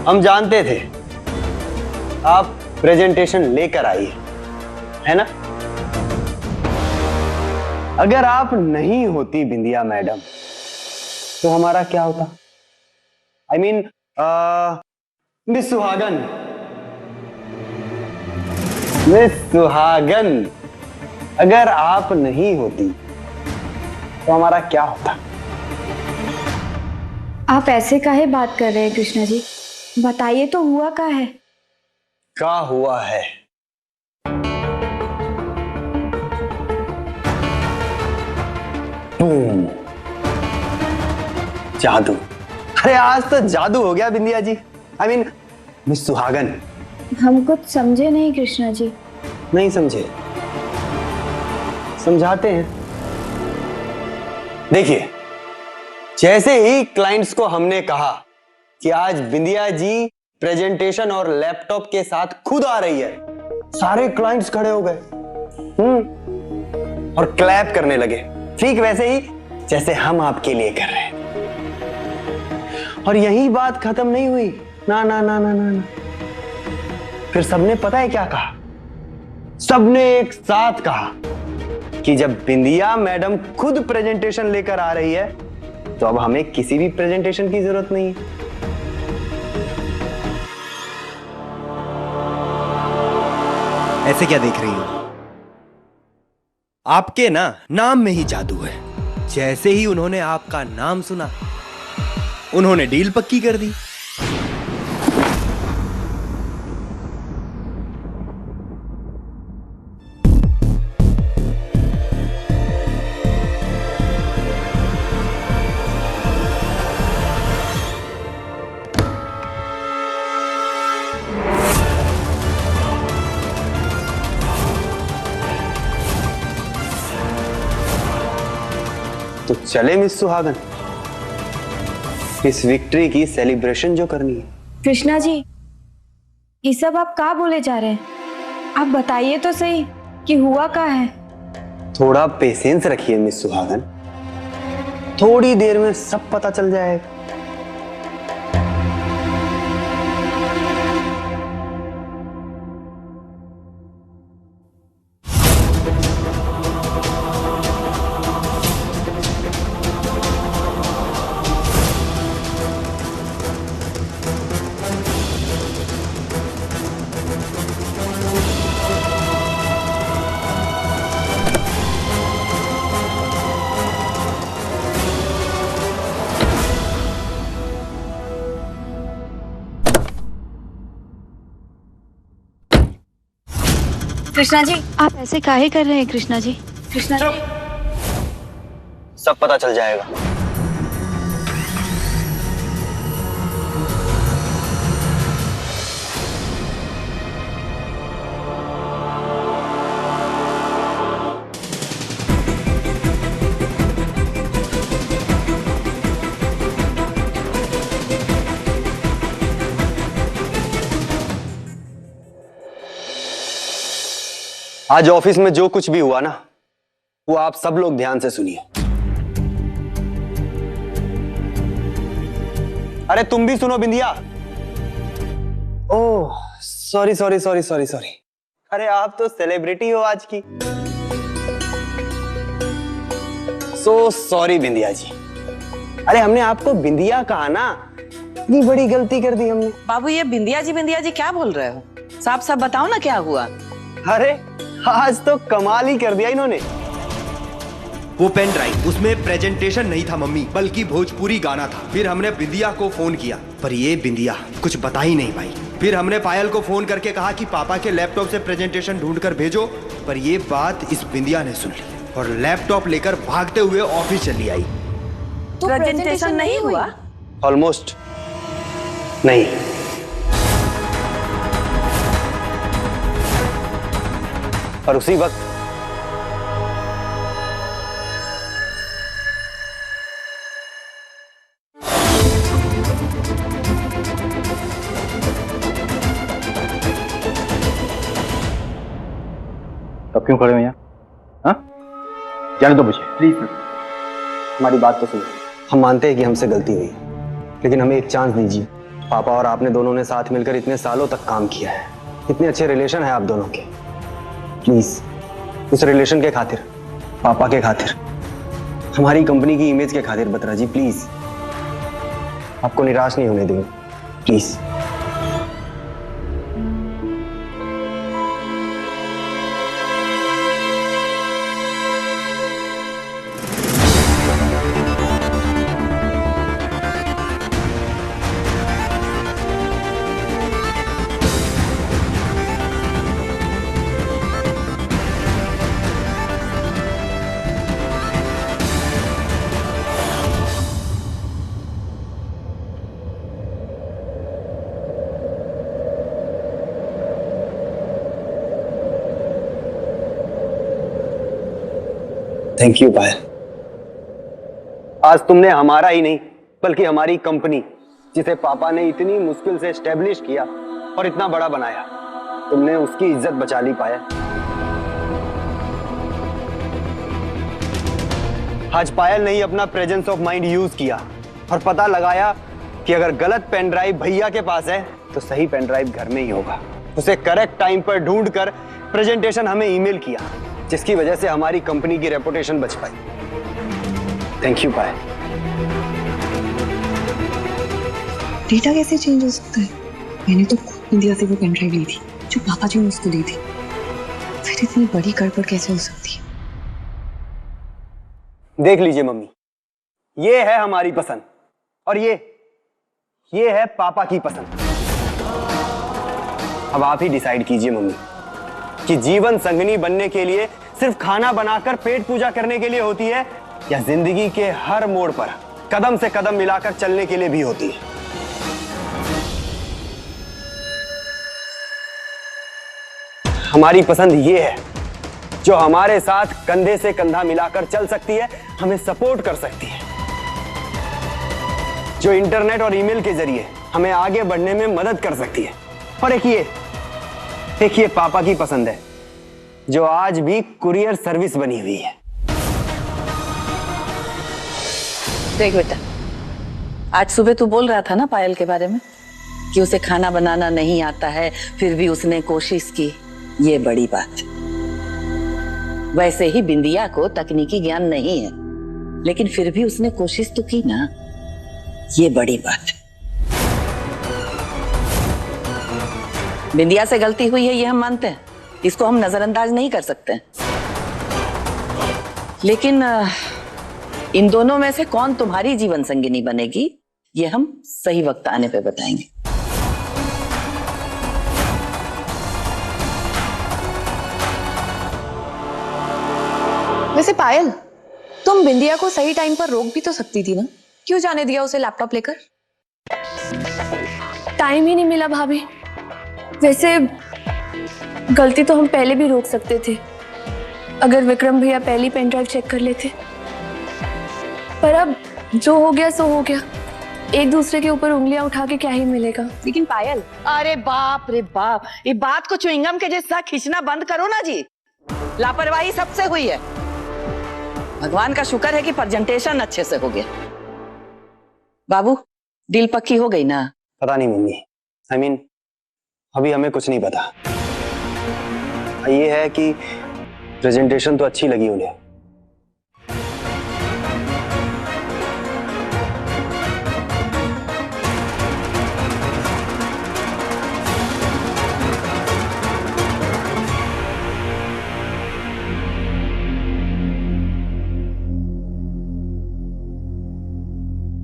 हम जानते थे आप प्रेजेंटेशन लेकर आई है ना। अगर आप नहीं होती बिंदिया मैडम तो हमारा क्या होता? आई मीन मिस सुहागन, मिस सुहागन, अगर आप नहीं होती तो हमारा क्या होता? आप ऐसे काहे बात कर रहे हैं कृष्णा जी? बताइए तो हुआ क्या है? क्या हुआ है? जादू। अरे आज तो जादू हो गया बिंदिया जी। आई मीन मिस सुहागन। हम कुछ समझे नहीं कृष्णा जी। नहीं समझे? समझाते हैं। देखिए, जैसे ही क्लाइंट्स को हमने कहा कि आज बिंदिया जी प्रेजेंटेशन और लैपटॉप के साथ खुद आ रही है, सारे क्लाइंट्स खड़े हो गए और क्लैप करने लगे, ठीक वैसे ही जैसे हम आपके लिए कर रहे हैं। और यही बात खत्म नहीं हुई। ना ना ना ना ना, ना। फिर सबने पता है क्या कहा? सबने एक साथ कहा कि जब बिंदिया मैडम खुद प्रेजेंटेशन लेकर आ रही है तो अब हमें किसी भी प्रेजेंटेशन की जरूरत नहीं है। ऐसे क्या देख रही हो? आपके ना नाम में ही जादू है। जैसे ही उन्होंने आपका नाम सुना, उन्होंने डील पक्की कर दी। तो चले मिस सुहागन, इस विक्ट्री की सेलिब्रेशन जो करनी है। कृष्णा जी, ये सब आप क्या बोले जा रहे हैं? आप बताइए तो सही कि हुआ क्या है? थोड़ा पेशेंस रखिए मिस सुहागन, थोड़ी देर में सब पता चल जाएगा। कृष्णा जी, आप ऐसे काहे कर रहे हैं कृष्णा जी? कृष्णा जी, सब पता चल जाएगा। आज ऑफिस में जो कुछ भी हुआ ना, वो आप सब लोग ध्यान से सुनिए। अरे तुम भी सुनो Bindiya. Oh sorry sorry sorry sorry sorry. अरे आप तो सेलिब्रिटी हो आज की। So sorry Bindiya ji. अरे हमने आपको बिंदिया कहा ना, इतनी बड़ी गलती कर दी हमने। बाबू ये बिंदिया जी क्या बोल रहे हो? साफ साफ बताओ ना क्या हुआ। अरे आज तो कमाल ही कर दिया इन्होंने। वो पेन ड्राइव, उसमें प्रेजेंटेशन नहीं था मम्मी, बल्कि भोजपुरी गाना था। फिर हमने बिंदिया को फोन किया, पर ये बिंदिया कुछ बता ही नहीं पाई। फिर हमने पायल को फोन करके कहा कि पापा के लैपटॉप से प्रेजेंटेशन ढूंढ कर भेजो, पर ये बात इस बिंदिया ने सुन ली और लैपटॉप लेकर भागते हुए ऑफिस चली आई। तो प्रेजेंटेशन नहीं हुआ? ऑलमोस्ट नहीं। और उसी वक्त तब क्यों खड़े हो यहाँ? हाँ? जाने दो मुझे प्लीज सर। हमारी बात तो सुनो। हम मानते हैं कि हमसे गलती हुई, लेकिन हमें एक चांस दीजिए। पापा और आपने दोनों ने साथ मिलकर इतने सालों तक काम किया है, इतने अच्छे रिलेशन है आप दोनों के। प्लीज उस रिलेशन के खातिर, पापा के खातिर, हमारी कंपनी की इमेज के खातिर बत्रा जी प्लीज, आपको निराश नहीं होने देंगे प्लीज। थैंक यू पायल। आज तुमने हमारा ही नहीं बल्कि हमारी कंपनी, जिसे पापा ने इतनी मुश्किल से एस्टेब्लिश किया और इतना बड़ा बनाया, तुमने उसकी इज्जत बचा ली पायल। आज पायल ने ही अपना प्रेजेंस ऑफ माइंड यूज किया और पता लगाया कि अगर गलत पेन ड्राइव भैया के पास है तो सही पेन ड्राइव घर में ही होगा। उसे करेक्ट टाइम पर ढूंढकर प्रेजेंटेशन हमें ईमेल किया, जिसकी वजह से हमारी कंपनी की रेपुटेशन बच पाई। Thank you Payal. डेटा कैसे चेंज हो सकता है? मैंने तो खुद इंडिया से वो पेन ड्राइव ली थी जो पापा जी ने उसको दी थी, फिर इतनी बड़ी गड़बड़ कैसे हो सकती है? देख लीजिए मम्मी, ये है हमारी पसंद और ये है पापा की पसंद। अब आप ही डिसाइड कीजिए मम्मी कि जीवन संगनी बनने के लिए सिर्फ खाना बनाकर पेट पूजा करने के लिए होती है या जिंदगी के हर मोड़ पर कदम से कदम मिलाकर चलने के लिए भी होती है। हमारी पसंद ये है जो हमारे साथ कंधे से कंधा मिलाकर चल सकती है, हमें सपोर्ट कर सकती है, जो इंटरनेट और ईमेल के जरिए हमें आगे बढ़ने में मदद कर सकती है। और एक ये पापा की पसंद है जो आज भी कुरियर सर्विस बनी हुई है। देख बेटा, आज सुबह तू बोल रहा था ना पायल के बारे में कि उसे खाना बनाना नहीं आता है, फिर भी उसने कोशिश की। ये बड़ी बात। वैसे ही बिंदिया को तकनीकी ज्ञान नहीं है, लेकिन फिर भी उसने कोशिश तो की ना। ये बड़ी बात। बिंदिया से गलती हुई है ये हम मानते हैं, इसको हम नजरअंदाज नहीं कर सकते, लेकिन इन दोनों में से कौन तुम्हारी जीवन संगिनी बनेगी ये हम सही वक्त आने पे बताएंगे। वैसे पायल, तुम बिंदिया को सही टाइम पर रोक भी तो सकती थी ना, क्यों जाने दिया उसे लैपटॉप लेकर? टाइम ही नहीं मिला भाभी। वैसे गलती तो हम पहले भी रोक सकते थे अगर विक्रम भैया पहली पेन ड्राइव चेक कर लेते, पर अब जो हो गया सो हो गया। एक दूसरे के ऊपर उंगलियां उठा के क्या ही मिलेगा। लेकिन पायल, अरे बाप रे बाप, ये बात को च्युइंगम के जैसा खींचना बंद करो ना जी। लापरवाही सबसे हुई है। भगवान का शुक्र है कि प्रेजेंटेशन अच्छे से हो गया। बाबू, डील पक्की हो गई ना? पता नहीं मम्मी, I mean, अभी हमें कुछ नहीं पता। ये है कि प्रेजेंटेशन तो अच्छी लगी उन्हें,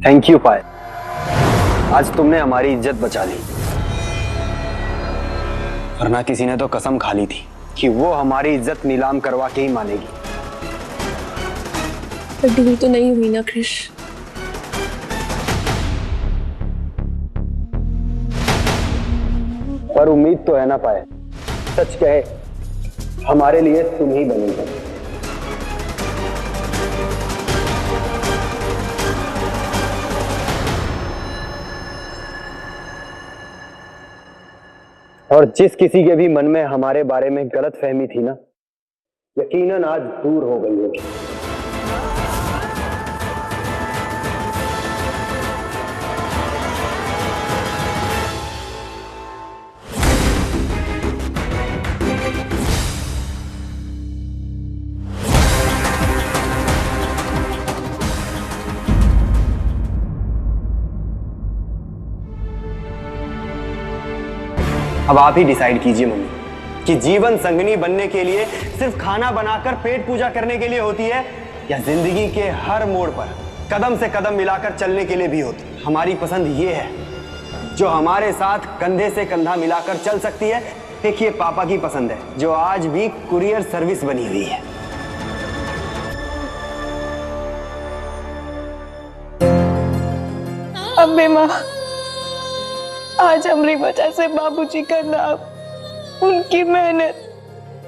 थैंक यू पायल। आज तुमने हमारी इज्जत बचा ली, वरना किसी ने तो कसम खा ली थी कि वो हमारी इज्जत नीलाम करवा के ही मानेगी। पर डील तो नहीं हुई ना क्रिश। पर उम्मीद तो है ना पायल। सच कहे, हमारे लिए तुम ही बनेगी। और जिस किसी के भी मन में हमारे बारे में गलतफहमी थी ना, यकीनन आज दूर हो गई होगी। अब आप ही डिसाइड कीजिए मम्मी कि जीवन संगनी बनने के लिए सिर्फ खाना बनाकर पेट पूजा करने के लिए होती है या जिंदगी के हर मोड़ पर कदम से कदम मिलाकर चलने के लिए भी होती है। हमारी पसंद ये है जो हमारे साथ कंधे से कंधा मिलाकर चल सकती है। एक ये पापा की पसंद है जो आज भी कुरियर सर्विस बनी हुई है। अम्बे माँ, आज हमारी वजह से बाबूजी का नाम, उनकी मेहनत,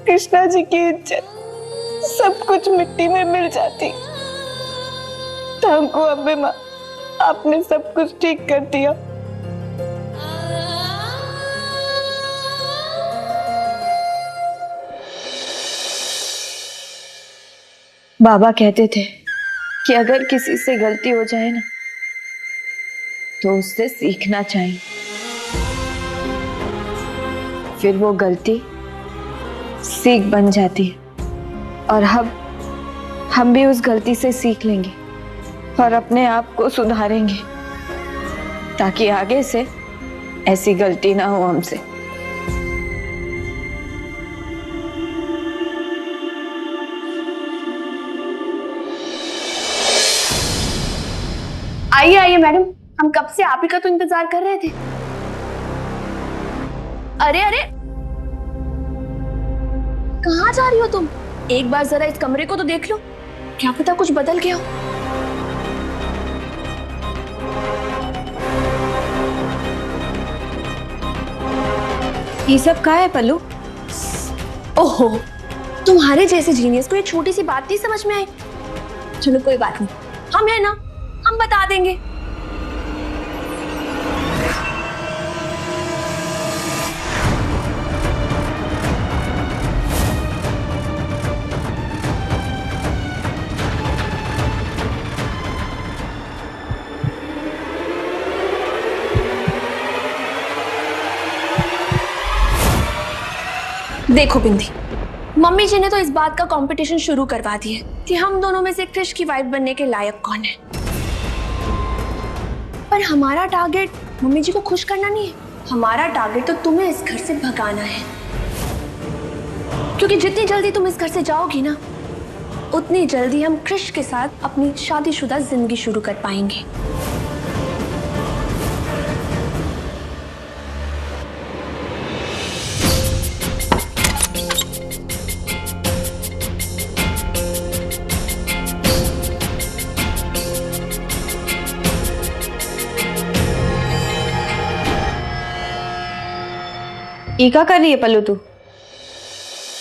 कृष्णा जी की इज्जत सब कुछ मिट्टी में मिल जाती। थैंक यू अम्बे माँ, आपने सब कुछ ठीक कर दिया। बाबा कहते थे कि अगर किसी से गलती हो जाए ना तो उससे सीखना चाहिए, फिर वो गलती सीख बन जाती है। और हम भी उस गलती से सीख लेंगे और अपने आप को सुधारेंगे ताकि आगे से ऐसी गलती ना हो हमसे। आइए आइए मैडम, हम कब से आप ही का तो इंतजार कर रहे थे। अरे अरे, कहाँ जा रही हो तुम? एक बार जरा इस कमरे को तो देख लो, क्या पता कुछ बदल गया हो। ये सब कहाँ है पल्लू? ओहो, तुम्हारे जैसे जीनियस को ये छोटी सी बात नहीं समझ में आई। चलो कोई बात नहीं, हम है ना, हम बता देंगे। देखो बिंदी, मम्मी जी ने तो इस बात का कंपटीशन शुरू करवा दिया कि हम दोनों में से क्रिश की वाइफ बनने के लायक कौन है। पर हमारा टारगेट मम्मी जी को खुश करना नहीं है, हमारा टारगेट तो तुम्हें इस घर से भगाना है। क्योंकि जितनी जल्दी तुम इस घर से जाओगी ना, उतनी जल्दी हम क्रिश के साथ अपनी शादीशुदा जिंदगी शुरू कर पाएंगे। ये क्या कर रही है पल्लू तू?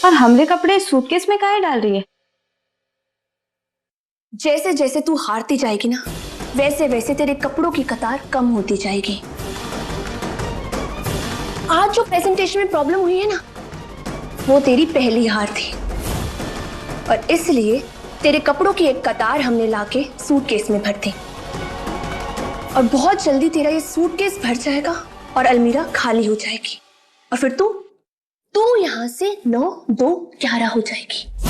और हमरे कपड़े सूटकेस में काहे डाल रही है? जैसे जैसे तू हारती जाएगी ना, वैसे वैसे तेरे कपड़ों की कतार कम होती जाएगी। आज जो प्रेजेंटेशन में प्रॉब्लम हुई है ना, वो तेरी पहली हार थी और इसलिए तेरे कपड़ों की एक कतार हमने लाके सूटकेस में भर दी और बहुत जल्दी तेरा ये सूटकेस भर जाएगा और अलमीरा खाली हो जाएगी और फिर तू यहां से 9, 2, 11 हो जाएगी।